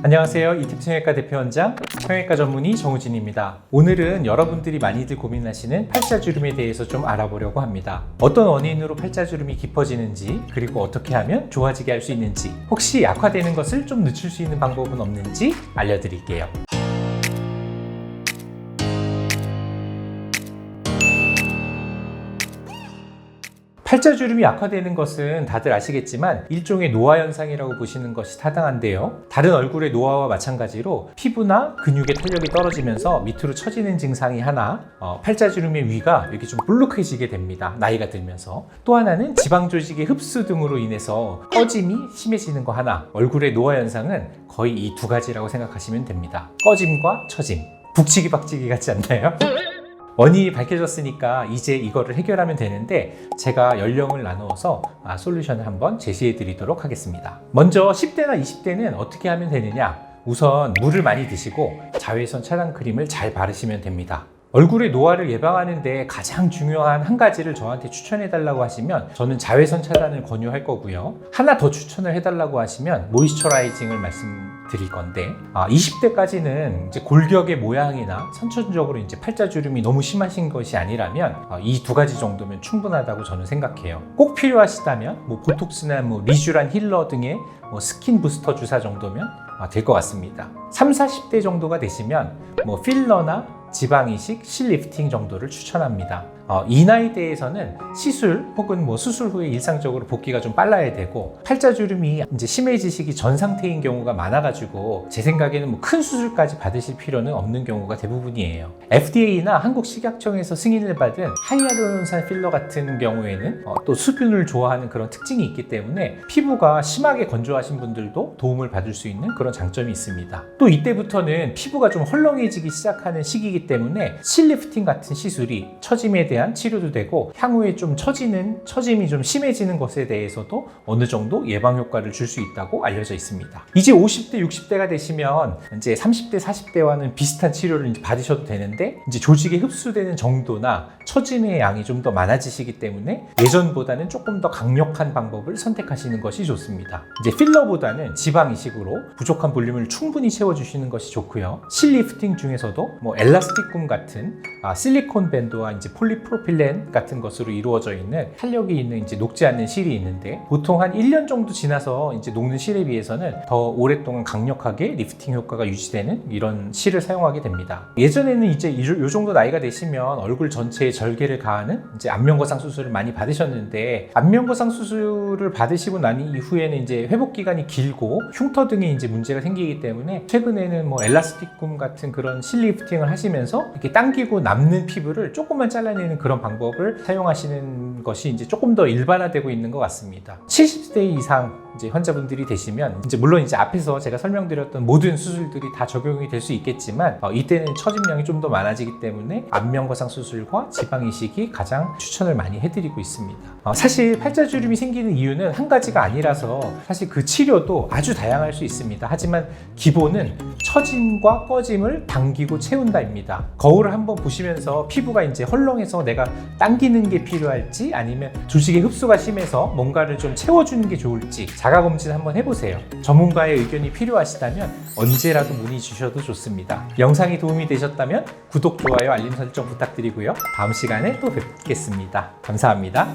안녕하세요. 이팁 성형외과 대표원장 성형외과 전문의 정우진입니다. 오늘은 여러분들이 많이들 고민하시는 팔자주름에 대해서 좀 알아보려고 합니다. 어떤 원인으로 팔자주름이 깊어지는지, 그리고 어떻게 하면 좋아지게 할 수 있는지, 혹시 약화되는 것을 좀 늦출 수 있는 방법은 없는지 알려드릴게요. 팔자주름이 약화되는 것은 다들 아시겠지만 일종의 노화 현상이라고 보시는 것이 타당한데요. 다른 얼굴의 노화와 마찬가지로 피부나 근육의 탄력이 떨어지면서 밑으로 처지는 증상이 하나, 팔자주름의 위가 이렇게 좀 볼록해지게 됩니다. 나이가 들면서. 또 하나는 지방 조직의 흡수 등으로 인해서 꺼짐이 심해지는 거 하나, 얼굴의 노화 현상은 거의 이 두 가지라고 생각하시면 됩니다. 꺼짐과 처짐. 북치기 박치기 같지 않나요? 원인이 밝혀졌으니까 이제 이거를 해결하면 되는데, 제가 연령을 나누어서 솔루션을 한번 제시해 드리도록 하겠습니다. 먼저 10대나 20대는 어떻게 하면 되느냐? 우선 물을 많이 드시고 자외선 차단 크림을 잘 바르시면 됩니다. 얼굴의 노화를 예방하는 데 가장 중요한 한 가지를 저한테 추천해 달라고 하시면 저는 자외선 차단을 권유할 거고요. 하나 더 추천을 해 달라고 하시면 모이스처라이징을 말씀드릴 건데, 20대까지는 이제 골격의 모양이나 선천적으로 이제 팔자주름이 너무 심하신 것이 아니라면 이 두 가지 정도면 충분하다고 저는 생각해요. 꼭 필요하시다면 보톡스나 리쥬란 힐러 등의 스킨 부스터 주사 정도면 될 것 같습니다. 30, 40대 정도가 되시면 필러나 지방 이식, 실리프팅 정도를 추천합니다. 이 나이대에서는 시술 혹은 수술 후에 일상적으로 복귀가 좀 빨라야 되고, 팔자주름이 이제 심해지시기 전 상태인 경우가 많아가지고 제 생각에는 큰 수술까지 받으실 필요는 없는 경우가 대부분이에요. FDA나 한국식약청에서 승인을 받은 하이알루론산 필러 같은 경우에는 또 수분을 좋아하는 그런 특징이 있기 때문에 피부가 심하게 건조하신 분들도 도움을 받을 수 있는 그런 장점이 있습니다. 또 이때부터는 피부가 좀 헐렁해지기 시작하는 시기이기 때문에 실리프팅 같은 시술이 처짐에 대한 치료도 되고, 향후에 좀 처짐이 좀 심해지는 것에 대해서도 어느 정도 예방 효과를 줄 수 있다고 알려져 있습니다. 이제 50대, 60대가 되시면 이제 30대, 40대와는 비슷한 치료를 이제 받으셔도 되는데, 이제 조직에 흡수되는 정도나 처짐의 양이 좀 더 많아지시기 때문에 예전보다는 조금 더 강력한 방법을 선택하시는 것이 좋습니다. 이제 필러보다는 지방 이식으로 부족한 볼륨을 충분히 채워주시는 것이 좋고요. 실리프팅 중에서도 엘라스틱 같은 실리콘 밴드와 이제 폴리프로필렌 같은 것으로 이루어져 있는 탄력이 있는 이제 녹지 않는 실이 있는데, 보통 한 1년 정도 지나서 이제 녹는 실에 비해서는 더 오랫동안 강력하게 리프팅 효과가 유지되는 이런 실을 사용하게 됩니다. 예전에는 이제 이 정도 나이가 되시면 얼굴 전체에 절개를 가하는 이제 안면거상 수술을 많이 받으셨는데, 안면거상 수술을 받으시고 난 이후에는 이제 회복 기간이 길고 흉터 등의 이제 문제가 생기기 때문에 최근에는 엘라스틱 같은 그런 실리프팅을 하시면서 이렇게 당기고 남는 피부를 조금만 잘라내는 그런 방법을 사용하시는 것이 이제 조금 더 일반화되고 있는 것 같습니다. 70대 이상 이제 환자분들이 되시면 물론 이제 앞에서 제가 설명드렸던 모든 수술들이 다 적용이 될 수 있겠지만, 이때는 처짐량이 좀 더 많아지기 때문에 안면거상 수술과 지방 이식이 가장 추천을 많이 해드리고 있습니다. 사실 팔자주름이 생기는 이유는 한 가지가 아니라서 사실 그 치료도 아주 다양할 수 있습니다. 하지만 기본은 처짐과 꺼짐을 당기고 채운다입니다. 거울을 한번 보시면서 피부가 이제 헐렁해서 내가 당기는 게 필요할지, 아니면 조직의 흡수가 심해서 뭔가를 좀 채워주는 게 좋을지 자가검진 한번 해보세요. 전문가의 의견이 필요하시다면 언제라도 문의 주셔도 좋습니다. 영상이 도움이 되셨다면 구독, 좋아요, 알림 설정 부탁드리고요. 다음 시간에 또 뵙겠습니다. 감사합니다.